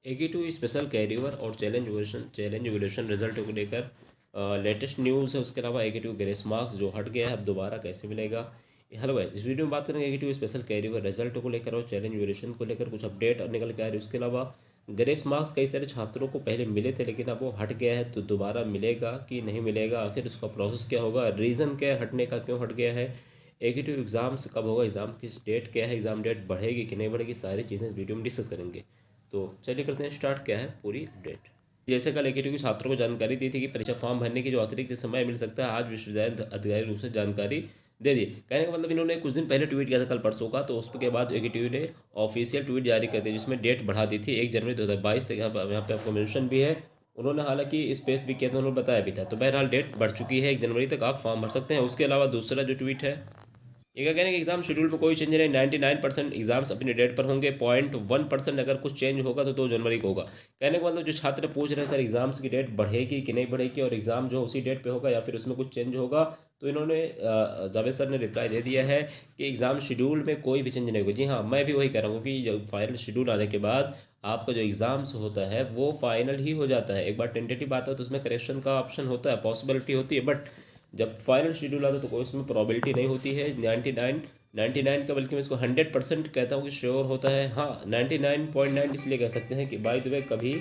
AG2 special career और challenge evolution result को लेकर लेटेस्ट न्यूज़ है। उसके अलावा AG2 ग्रेस मार्क्स जो हट गया है अब दोबारा कैसे मिलेगा। हेलो भाई, इस वीडियो में बात करेंगे AG2 स्पेशल कैरियर रिजल्ट को लेकर और चैलेंज एवोल्यूशन को लेकर कुछ अपडेट निकल के आ रही है। उसके अलावा ग्रेस मार्क्स कई सारे छात्रों को पहले मिले थे लेकिन अब वो हट गया है, तो दोबारा मिलेगा कि नहीं मिलेगा, आखिर उसका प्रोसेस क्या होगा, रीज़न क्या है हटने का, क्यों हट गया है, AG2 एग्ज़ाम्स कब होगा, एग्ज़ाम की डेट क्या है, एग्ज़ाम डेट बढ़ेगी कि नहीं बढ़ेगी, सारी चीज़ें इस वीडियो में डिस्कस करेंगे। तो चलिए करते हैं स्टार्ट, क्या है पूरी अपडेट। जैसे कल AG2 के छात्रों को जानकारी दी थी कि परीक्षा फॉर्म भरने की जो अतिरिक्त समय मिल सकता है, आज विश्वविद्यालय आधिकारिक रूप से जानकारी दे दी। कहने का मतलब इन्होंने कुछ दिन पहले ट्वीट किया था कल परसों का, तो उसके बाद AG2 ने ऑफिशियल ट्वीट जारी कर दिया जिसमें डेट बढ़ा दी थी 1 जनवरी 2022 तक। यहाँ पे आपको मेंशन भी है, उन्होंने हालांकि स्पेस भी किया था, उन्होंने बताया भी था। तो बहरहाल डेट बढ़ चुकी है, 1 जनवरी तक आप फॉर्म भर सकते हैं। उसके अलावा दूसरा जो ट्वीट है, ये क्या कहने कि एग्जाम शेड्यूल में कोई चेंज नहीं, 99% एग्जाम्स अपनी डेट पर होंगे, 0.1% अगर कुछ चेंज होगा तो 2 जनवरी को होगा। कहने का मतलब जो छात्र पूछ रहे हैं सर एग्जाम्स की डेट बढ़ेगी कि नहीं बढ़ेगी और एग्जाम जो उसी डेट पे होगा या फिर उसमें कुछ चेंज होगा, तो इन्होंने जावेद सर ने रिप्लाई दे दिया है कि एग्जाम शेड्यूल में कोई भी चेंज नहीं होगा। जी हाँ, मैं भी वही कह रहा हूँ कि जब फाइनल शेड्यूल आने के बाद आपका जो एग्ज़ाम्स होता है वो फाइनल ही हो जाता है। एक बार टेंटेटिव आता है तो उसमें करेक्शन का ऑप्शन होता है, पॉसिबिलिटी होती है, बट जब फाइनल शेड्यूल आता है तो कोई उसमें प्रॉबिलिटी नहीं होती है। 99 का, बल्कि मैं इसको 100% कहता हूँ कि श्योर होता है। हाँ, 99.9 इसलिए कह सकते हैं कि बाय द वे कभी,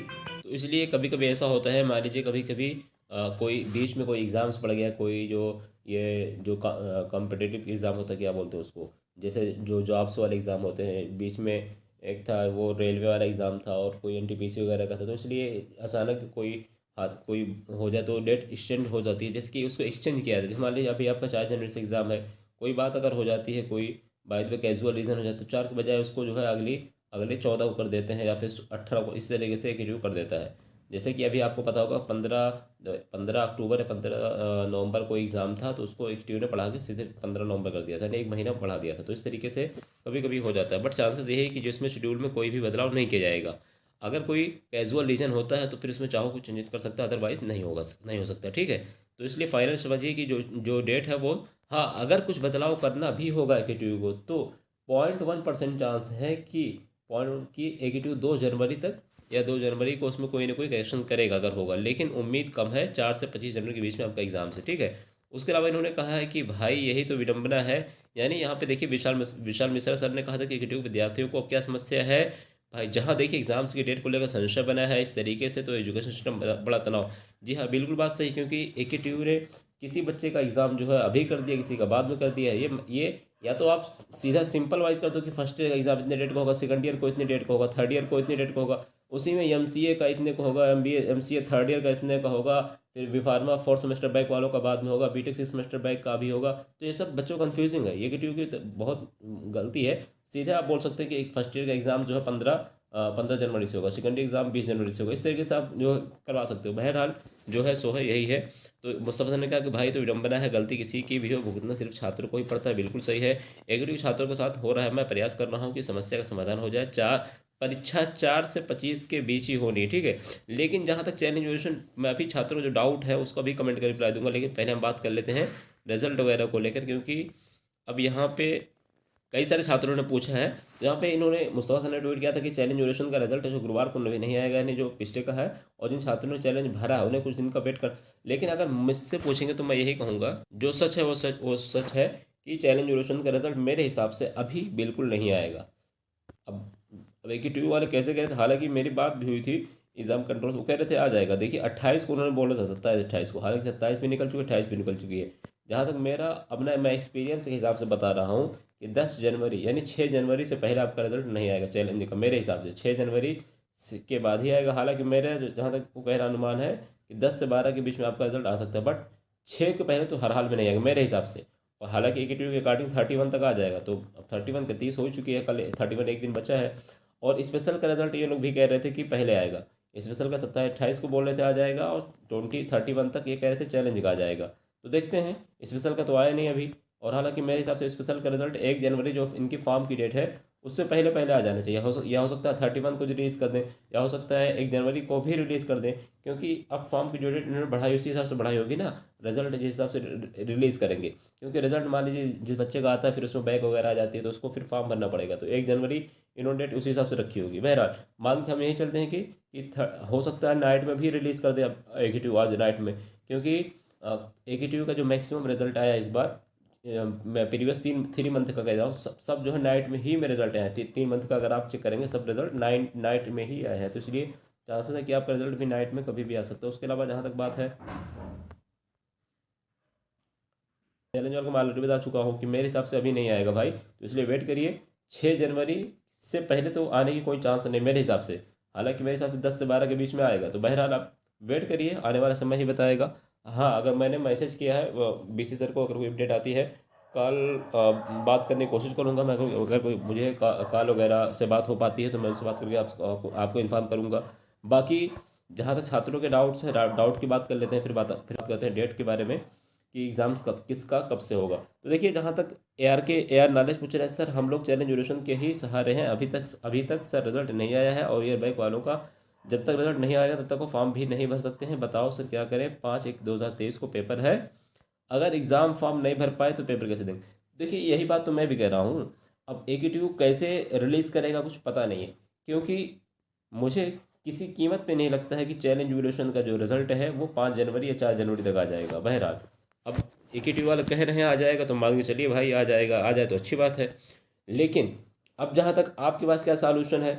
तो इसलिए कभी कभी ऐसा होता है, मान लीजिए कभी कभी कोई बीच में कोई एग्ज़ाम्स पड़ गया, कोई जो ये जो कॉम्पिटिटिव एग्ज़ाम होता है, क्या बोलते हैं उसको, जैसे जो जॉब्स वाले एग्ज़ाम होते हैं, बीच में एक था वो रेलवे वाला एग्ज़ाम था और कोई NTPC वगैरह का था, तो इसलिए अचानक कोई, हाँ कोई हो जाए तो डेट एक्सटेंड हो जाती है। जैसे कि उसको एक्सचेंज किया था, जैसे मान लीजिए अभी आपका 4 जनवरी से एग्ज़ाम है, कोई बात अगर हो जाती है, कोई by the way casual reason हो जाए तो 4 के बजाय उसको जो है अगली अगले 14 को कर देते हैं या फिर 18 को, इस तरीके से एक रिव्यू कर देता है। जैसे कि अभी आपको पता होगा 15 अक्टूबर या 15 नवंबर को एग्ज़ाम था, तो उसको एक ट्यू ने पढ़ा के सीधे 15 नवंबर कर दिया था, यानी एक महीना बढ़ा दिया था। तो इस तरीके से कभी कभी हो जाता है, बट चांसेस ये है कि जो इसमें शेड्यूल में कोई भी बदलाव नहीं किया जाएगा। अगर कोई कैजुअल रीजन होता है तो फिर उसमें चाहो कुछ चेंज कर सकता है, अदरवाइज नहीं होगा, नहीं हो सकता, ठीक है। तो इसलिए फाइनल समझिए कि जो जो डेट है वो, हाँ अगर कुछ बदलाव करना भी होगा AG2 को तो 0.1% चांस है कि पॉइंट की AG2 2 जनवरी तक या 2 जनवरी को उसमें कोई ना कोई करेक्शन करेगा अगर होगा, लेकिन उम्मीद कम है। 4 से 25 जनवरी के बीच में आपका एग्जाम से, ठीक है। उसके अलावा इन्होंने कहा है कि भाई यही तो विडंबना है, यानी यहाँ पे देखिए विशाल मिश्रा सर ने कहा था कि AG2 विद्यार्थियों को अब क्या समस्या है। भाई जहाँ देखिए एग्जाम्स की डेट को लेकर संशय बना है इस तरीके से, तो एजुकेशन सिस्टम बड़ा बड़ा तनाव। जी हाँ, बिल्कुल बात सही, क्योंकि AG2 ने किसी बच्चे का एग्ज़ाम जो है अभी कर दिया, किसी का बाद में कर दिया है। ये या तो आप सीधा सिंपल वाइज कर दो कि फर्स्ट ईयर का एग्ज़ाम इतने डेट को होगा, सेकंड ईयर को इतने डेट को होगा, थर्ड ईयर को इतने डेट को होगा, उसी में MCA का इतने को होगा, MCA थर्ड ईयर का इतने का होगा, फिर बी फार्मा 4 सेमेस्टर बैक वालों का बाद में होगा, B.Tech 6 सेमेस्टर बैक का भी होगा। तो ये सब बच्चों कन्फ्यूजिंग है, ये की बहुत गलती है। सीधे आप बोल सकते हैं कि एक फर्स्ट ईयर का एग्ज़ाम जो है 15 जनवरी से होगा, सेकंड एग्ज़ाम 20 जनवरी से होगा, इस तरीके से आप जो करवा सकते हो। बहरहाल जो है सो है, यही है। तो मुस्तफ़ा सर ने कहा कि भाई तो विडंबना है, गलती किसी की भी हो भुगतना सिर्फ छात्र को ही पड़ता है, बिल्कुल सही है। एग्री छात्रों के साथ हो रहा है, मैं प्रयास कर रहा हूँ कि समस्या का समाधान हो जाए। परीक्षा 4 से 25 के बीच ही होनी है, ठीक है। लेकिन जहाँ तक चैलेंज वैल्यूएशन, मैं अभी छात्रों को जो डाउट है उसका भी कमेंट कर रिप्लाई दूंगा, लेकिन पहले हम बात कर लेते हैं रिजल्ट वगैरह को लेकर, क्योंकि अब यहाँ पे कई सारे छात्रों ने पूछा है। यहाँ पे इन्होंने मुस्तफा सर ने ट्वीट किया था कि चैलेंज ड्यूरेशन का रिजल्ट है जो गुरुवार को नहीं आएगा, यानी जो पिछले का है, और जिन छात्रों ने चैलेंज भरा है उन्हें कुछ दिन का वेट कर। लेकिन अगर मुझसे पूछेंगे तो मैं यही कहूँगा, जो सच है वो सच है कि चैलेंज ड्यूरेशन का रिजल्ट मेरे हिसाब से अभी बिल्कुल नहीं आएगा। अब अब AG2 वाले कैसे कह रहे थे, हालांकि मेरी बात भी हुई थी एग्जाम कंट्रोल, वो कह रहे थे आ जाएगा। देखिए 28 को उन्होंने बोला था, 27 28 को, हालांकि 27 भी निकल चुकी है, 28 भी निकल चुकी है। जहाँ तक मेरा अब ना, मैं एक्सपीरियंस के हिसाब से बता रहा हूँ कि 10 जनवरी यानी 6 जनवरी से पहले आपका रिजल्ट नहीं आएगा चैलेंज का, मेरे हिसाब से 6 जनवरी के बाद ही आएगा। हालांकि मेरा जहाँ तक वो कह रहा अनुमान है कि 10 से 12 के बीच में आपका रिजल्ट आ सकता है, बट 6 के पहले तो हर हाल में नहीं आएगा मेरे हिसाब से। और हालांकि AG2 के अकॉर्डिंग 31 तक आ जाएगा, तो अब 31 के 30 हो चुकी है, कल 31 एक दिन बचा है। और स्पेशल का रिजल्ट ये लोग भी कह रहे थे कि पहले आएगा, स्पेशल का 27 28 को बोल रहे थे आ जाएगा, और 31 तक ये कह रहे थे चैलेंज का आ जाएगा। तो देखते हैं, स्पेशल का तो आया नहीं अभी। और हालांकि मेरे हिसाब से स्पेशल का रिजल्ट 1 जनवरी जो इनकी फॉर्म की डेट है उससे पहले पहले आ जाना चाहिए। या हो सकता है 31 को रिलीज़ कर दें, या हो सकता है 1 जनवरी को भी रिलीज़ कर दें, क्योंकि अब फॉर्म की जो डेट इन्होंने बढ़ाई उसी हिसाब से बढ़ाई होगी ना, रिजल्ट जिस हिसाब से रिलीज़ करेंगे। क्योंकि रिजल्ट मान लीजिए जिस बच्चे का आता है फिर उसमें बैक वगैरह आ जाती है तो उसको फिर फॉर्म भरना पड़ेगा, तो 1 जनवरी इन्होंने डेट उसी हिसाब से रखी होगी। बहरहाल मान के हम यही चलते हैं कि हो सकता है नाइट में भी रिलीज़ कर दे अब AKTU आज नाइट में, क्योंकि AKTU का जो मैक्सिमम रिजल्ट आया इस बार, मैं प्रीवियस 3 मंथ का कह रहा हूँ, सब जो है नाइट में ही में रिजल्ट आए हैं। 3 मंथ का अगर आप चेक करेंगे सब रिजल्ट नाइट में ही आए हैं, तो इसलिए चांसेस है कि आपका रिजल्ट भी नाइट में कभी भी आ सकता है। उसके अलावा जहाँ तक बात है चैलेंज वाले को मैं ऑलरेडी बता चुका हूँ कि मेरे हिसाब से अभी नहीं आएगा भाई, तो इसलिए वेट करिए। 6 जनवरी से पहले तो आने की कोई चांस नहीं मेरे हिसाब से, हालांकि मेरे हिसाब से 10 से 12 के बीच में आएगा, तो बहरहाल आप वेट करिए, आने वाला समय ही बताएगा। हाँ, अगर मैंने मैसेज किया है BC सर को, अगर कोई अपडेट आती है कल बात करने की कोशिश करूँगा मैं। अगर कोई मुझे कॉल वगैरह से बात हो पाती है तो मैं उससे बात करके आपको इन्फॉर्म करूँगा। बाकी जहाँ तक छात्रों के डाउट्स हैं, डाउट की बात कर लेते हैं, फिर बात करते हैं डेट के बारे में कि एग्ज़ाम्स कब किसका कब से होगा। तो देखिए, जहाँ तक AR नॉलेज पूछ रहे हैं सर, हम लोग चैलेंज ड्यूरेशन के ही सहारे हैं। अभी तक सर रिजल्ट नहीं आया है, और ईयर बैक वालों का जब तक रिजल्ट नहीं आएगा तब तक वो फॉर्म भी नहीं भर सकते हैं। बताओ सर क्या करें, 5/1/2023 को पेपर है, अगर एग्ज़ाम फॉर्म नहीं भर पाए तो पेपर कैसे देंगे। देखिए, यही बात तो मैं भी कह रहा हूँ। अब AKTU कैसे रिलीज़ करेगा कुछ पता नहीं है, क्योंकि मुझे किसी कीमत पे नहीं लगता है कि चैलेंज ड्यूरेशन का जो रिजल्ट है वो 5 जनवरी या 4 जनवरी तक आ जाएगा। बहरहाल अब AKTU वाले कह रहे हैं आ जाएगा, तो मान के चलिए भाई आ जाएगा, आ जाए तो अच्छी बात है। लेकिन अब जहाँ तक आपके पास क्या सॉल्यूशन है,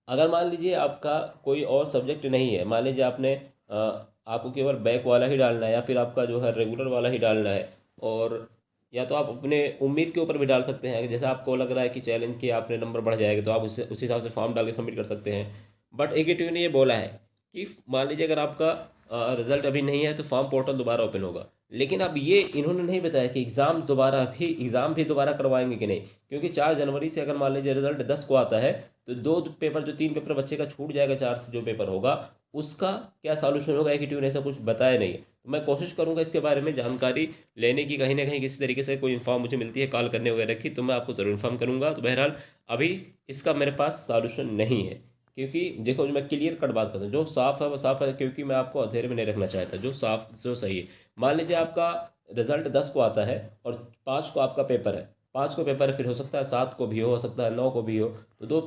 अगर मान लीजिए आपका कोई और सब्जेक्ट नहीं है, मान लीजिए आपको केवल बैक वाला ही डालना है, या फिर आपका जो है रेगुलर वाला ही डालना है, और या तो आप अपने उम्मीद के ऊपर भी डाल सकते हैं, जैसे आपको लग रहा है कि चैलेंज के आपने नंबर बढ़ जाएगा तो आप उस हिसाब से फॉर्म डाल के सबमिट कर सकते हैं। बट AKTU ने ये बोला है कि मान लीजिए अगर आपका रिजल्ट अभी नहीं है तो फॉर्म पोर्टल दोबारा ओपन होगा। लेकिन अब ये इन्होंने नहीं बताया कि एग्ज़ाम भी दोबारा करवाएंगे कि नहीं, क्योंकि 4 जनवरी से अगर मान लीजिए रिजल्ट 10 को आता है तो 2 पेपर जो 3 पेपर बच्चे का छूट जाएगा, 4 से जो पेपर होगा उसका क्या सॉल्यूशन होगा, AKTU ने ऐसा कुछ बताया नहीं है। तो मैं कोशिश करूंगा इसके बारे में जानकारी लेने की, कहीं ना कहीं किसी तरीके से कोई इन्फॉर्म मुझे मिलती है कॉल करने वगैरह की, तो मैं आपको ज़रूर इन्फॉर्म करूंगा। तो बहरहाल अभी इसका मेरे पास सॉल्यूशन नहीं है, क्योंकि देखो मैं क्लियर कट बात करता हूँ, जो साफ़ है वो साफ़ है, क्योंकि मैं आपको अंधेरे में नहीं रखना चाहता, जो साफ जो सही है। मान लीजिए आपका रिजल्ट 10 को आता है और 5 को आपका पेपर है, 5 को पेपर है, फिर हो सकता है 7 को भी हो सकता है 9 को भी हो, तो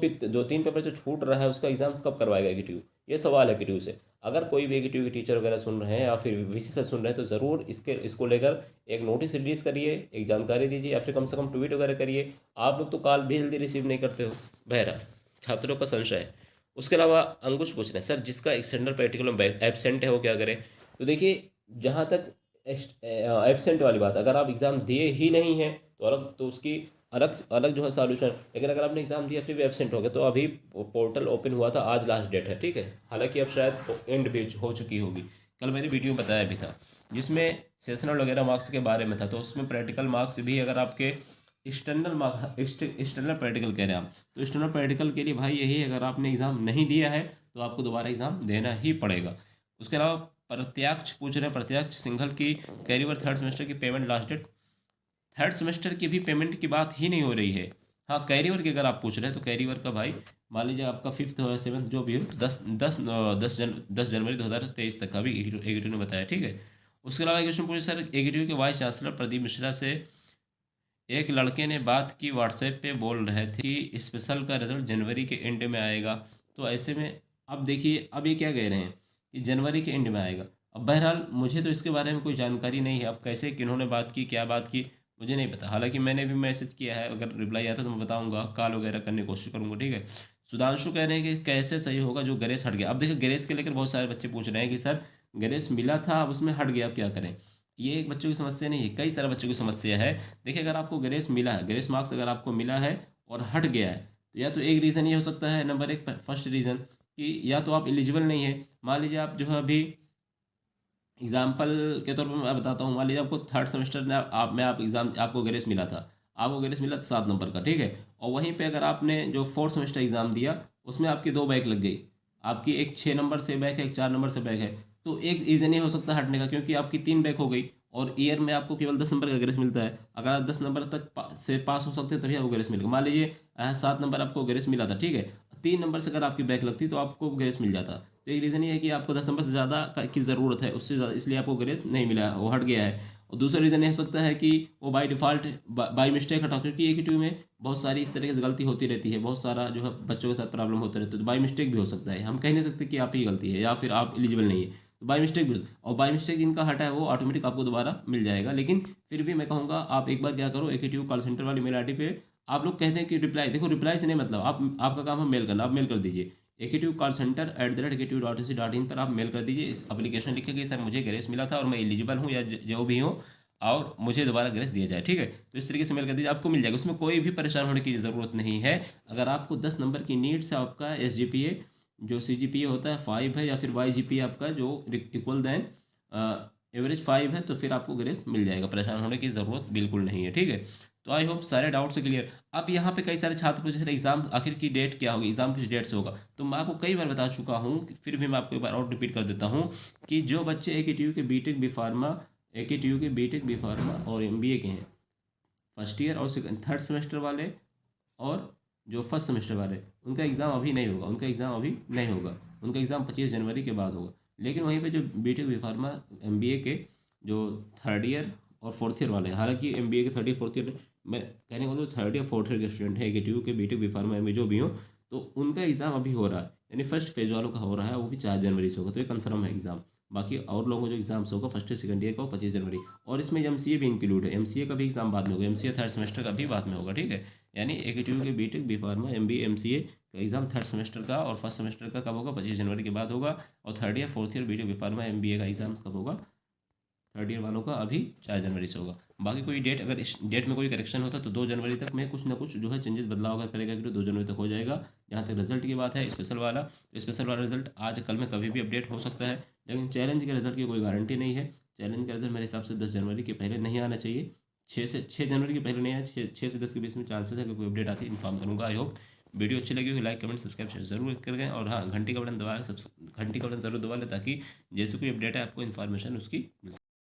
3 पेपर जो छूट रहा है उसका एग्जाम्स कब करवाएगा AKTU, ये सवाल है AKTU से। अगर कोई भी AKTU के टीचर वगैरह सुन रहे हैं या फिर VC से सुन रहे हैं तो ज़रूर इसको लेकर एक नोटिस रिलीज़ करिए, एक जानकारी दीजिए, या फिर कम से कम ट्वीट वगैरह करिए। आप लोग तो कॉल भी जल्दी रिसीव नहीं करते हो। बहरहाल छात्रों का संशय है। उसके अलावा अंकुश पूछ रहे हैं सर, जिसका एक्सटर्नल प्रैक्टिकल में एबसेंट है वो क्या करें। तो देखिए, जहाँ तक एबसेंट वाली बात, अगर आप एग्ज़ाम दिए ही नहीं हैं तो अलग, तो उसकी अलग अलग जो है सॉल्यूशन। लेकिन अगर आपने एग्ज़ाम दिया फिर भी एबसेंट हो गए, तो अभी पोर्टल ओपन हुआ था, आज लास्ट डेट है, ठीक है। हालांकि अब शायद एंड भी हो चुकी होगी, कल मैंने वीडियो में बताया भी था जिसमें सेशनल वगैरह मार्क्स के बारे में था। तो उसमें प्रैक्टिकल मार्क्स भी अगर आपके एक्सटर्नल प्रैक्टिकल कह रहे हैं आप, तो एक्सटर्नल प्रैक्टिकल के लिए भाई यही है, अगर आपने एग्ज़ाम नहीं दिया है तो आपको दोबारा एग्ज़ाम देना ही पड़ेगा। उसके अलावा प्रत्याक्ष पूछ रहे हैं, प्रत्याक्ष सिंघल की कैरियर 3rd सेमेस्टर की payment last date, 3rd semester की भी पेमेंट की बात ही नहीं हो रही है। हाँ, कैरियर की अगर आप पूछ रहे हैं तो कैरियर का भाई मान लीजिए आपका 5th हो या 7th जो भी हो, तो 10 जनवरी 2023 तक का भी AKTU ने बताया, ठीक है। उसके अलावा क्वेश्चन पूछे सर, AKTU के वाइस चांसलर प्रदीप मिश्रा से एक लड़के ने बात की, व्हाट्सएप पे बोल रहे थे कि स्पेशल का रिजल्ट जनवरी के एंड में आएगा। तो ऐसे में अब देखिए, अब ये क्या कह रहे हैं कि जनवरी के एंड में आएगा। अब बहरहाल मुझे तो इसके बारे में कोई जानकारी नहीं है, अब कैसे किन्होंने बात की, क्या बात की, मुझे नहीं पता। हालांकि मैंने भी मैसेज किया है, अगर रिप्लाई आता तो मैं बताऊंगा, कॉल वगैरह करने की कोशिश करूंगा, ठीक है। सुधांशु कह रहे हैं कि कैसे सही होगा जो ग्रेस हट गया। अब देखिए, ग्रेस के लेकर बहुत सारे बच्चे पूछ रहे हैं कि सर ग्रेस मिला था अब उसमें हट गया, अब क्या करें। ये एक बच्चों की समस्या नहीं है, कई सारे बच्चों की समस्या है। देखिए, अगर आपको ग्रेस मिला है, ग्रेस मार्क्स अगर आपको मिला है और हट गया है, तो या तो एक रीज़न ये हो सकता है, नंबर एक फर्स्ट रीज़न, कि या तो आप एलिजिबल नहीं है। मान लीजिए आप जो है अभी एग्जाम्पल के तौर पर मैं बताता हूँ, मान लीजिए आपको 3rd सेमेस्टर में आप एग्ज़ाम आपको ग्रेस मिला था, आपको ग्रेस मिला था 7 नंबर का, ठीक है। और वहीं पे अगर आपने जो 4th सेमेस्टर एग्ज़ाम दिया उसमें आपकी 2 बैक लग गई, आपकी एक 6 नंबर से बैक है, एक 4 नंबर से बैक है, तो एक रीज़न ये हो सकता है हटने का, क्योंकि आपकी 3 बैक हो गई और ईयर में आपको केवल 10 नंबर का ग्रेस मिलता है। अगर आप 10 नंबर तक से पास हो सकते हैं तभी आपको ग्रेस मिलेगा। मान लीजिए 7 नंबर आपको ग्रेस मिला था, ठीक है, 3 नंबर से अगर आपकी बैक लगती तो आपको ग्रेस मिल जाता। तो एक रीज़न ये है कि आपको 10 नंबर से ज़्यादा की ज़रूरत है, उससे ज़्यादा इसलिए आपको ग्रेस नहीं मिला, वो हट गया है। और दूसरा रीज़न ये हो सकता है कि वो बाय डिफ़ॉल्ट बाय मिस्टेक हटा, क्योंकि AQ में बहुत सारी इस तरह की गलती होती रहती है, बहुत सारा जो है बच्चों के साथ प्रॉब्लम होता रहता है, तो बाय मिस्टेक भी हो सकता है। हम कह नहीं सकते कि आप ही गलती है या फिर आप एलिजिबल नहीं है, तो बाय मिस्टेक भी और बाय मिस्टेक जिनका हटा है वो ऑटोमेटिक आपको दोबारा मिल जाएगा। लेकिन फिर भी मैं कहूँगा आप एक बार क्या करो, AKTU कॉल सेंटर वाली मेल आईडी पे आप लोग कहते हैं कि रिप्लाई, देखो रिप्लाई से नहीं मतलब, आप आपका काम है मेल करना, आप मेल कर दीजिए AKTU कॉल सेंटर @AKTU.ac.in पर आप मेल कर दीजिए, इस एप्लीकेशन लिखे कि सर मुझे ग्रेस मिला था और मैं एलिजिबल हूँ या जो भी हूँ और मुझे दोबारा ग्रेस दिया जाए, ठीक है। तो इस तरीके से मेल कर दीजिए, आपको मिल जाएगा, उसमें कोई भी परेशान होने की ज़रूरत नहीं है। अगर आपको 10 नंबर की नीड से आपका SGPA जो CGPA होता है 5 है, या फिर YGPA आपका जो इक्वल देन एवरेज 5 है, तो फिर आपको ग्रेस मिल जाएगा, परेशान होने की ज़रूरत बिल्कुल नहीं है, ठीक है। तो आई होप सारे डाउट से क्लियर। अब यहाँ पे कई सारे छात्र पूछ रहे हैं एग्ज़ाम आखिर की डेट क्या होगी, एग्ज़ाम किस डेट से होगा, तो मैं आपको कई बार बता चुका हूँ, फिर भी मैं आपको एक बार और रिपीट कर देता हूँ कि जो बच्चे AKTU के बीटेक बी फार्मा, AKTU के बीटेक बी फार्मा और MBA के हैं, फर्स्ट ईयर और सेकंड थर्ड सेमेस्टर वाले, और जो फर्स्ट सेमेस्टर वाले, उनका एग्ज़ाम अभी नहीं होगा, उनका एग्ज़ाम अभी नहीं होगा, उनका एग्ज़ाम 25 जनवरी के बाद होगा। लेकिन वहीं पे जो बीटेक बी फार्मा MBA के जो थर्ड ईयर और फोर्थ ईयर वाले हैं, हालांकि MBA के थर्ड ईयर फोर्थ ईयर, मैं कहने का मतलब थर्ड ईयर फोर्थ ईयर के स्टूडेंट हैं AKTU के बीटेक बी फार्मा MBA जो भी हो, तो उनका एग्ज़ाम अभी हो रहा है, यानी फर्स्ट फेज वालों का हो रहा है, वो भी 4 जनवरी से होगा, तो ये कन्फर्म है एग्ज़ाम। बाकी और लोगों को जो एग्जाम्स होगा फर्स्ट ईयर सेकंड ईयर का वो 25 जनवरी, और इसमें MCA भी इंक्लूड है, MCA का भी एग्जाम बाद में होगा, MCA थर्ड सेमेस्टर का भी बाद में होगा, ठीक है। यानी AKTU के BTech B pharma MBA MCA का एग्जाम थर्ड सेमेस्टर का और फर्स्ट सेमेस्टर का कब होगा, 25 जनवरी के बाद होगा। और third year fourth year BTech B pharma MBA का एग्जाम्स कब होगा, थर्ड ईयर वालों का अभी 4 जनवरी से होगा। बाकी कोई डेट, अगर इस डेट में कोई करेक्शन होता तो 2 जनवरी तक में कुछ ना कुछ जो है चेंजेस बदलाव अगर करेगा कि 2 जनवरी तक हो जाएगा। जहाँ तक रिजल्ट की बात है स्पेशल वाला रिजल्ट आज कल में कभी भी अपडेट हो सकता है, लेकिन चैलेंज के रिजल्ट की कोई गारंटी नहीं है। चैलेंज का रिजल्ट मेरे हिसाब से 10 जनवरी के पहले नहीं आना चाहिए, 6 जनवरी के पहले नहीं आया, 6 से 10 के बीच में चांसेस है कि कोई अपडेट आती है, इन्फॉर्म करूँगा। आई होप वीडियो अच्छी लगी हो, लाइक कमेंट सब्सक्राइब शेयर जरूर कर गए, और हाँ घंटी का बटन दबा, घंटी का बटन जरूर दबा लें, ताकि जैसे कोई अपडेट है आपको इन्फॉर्मेशन उसकी मिल सके।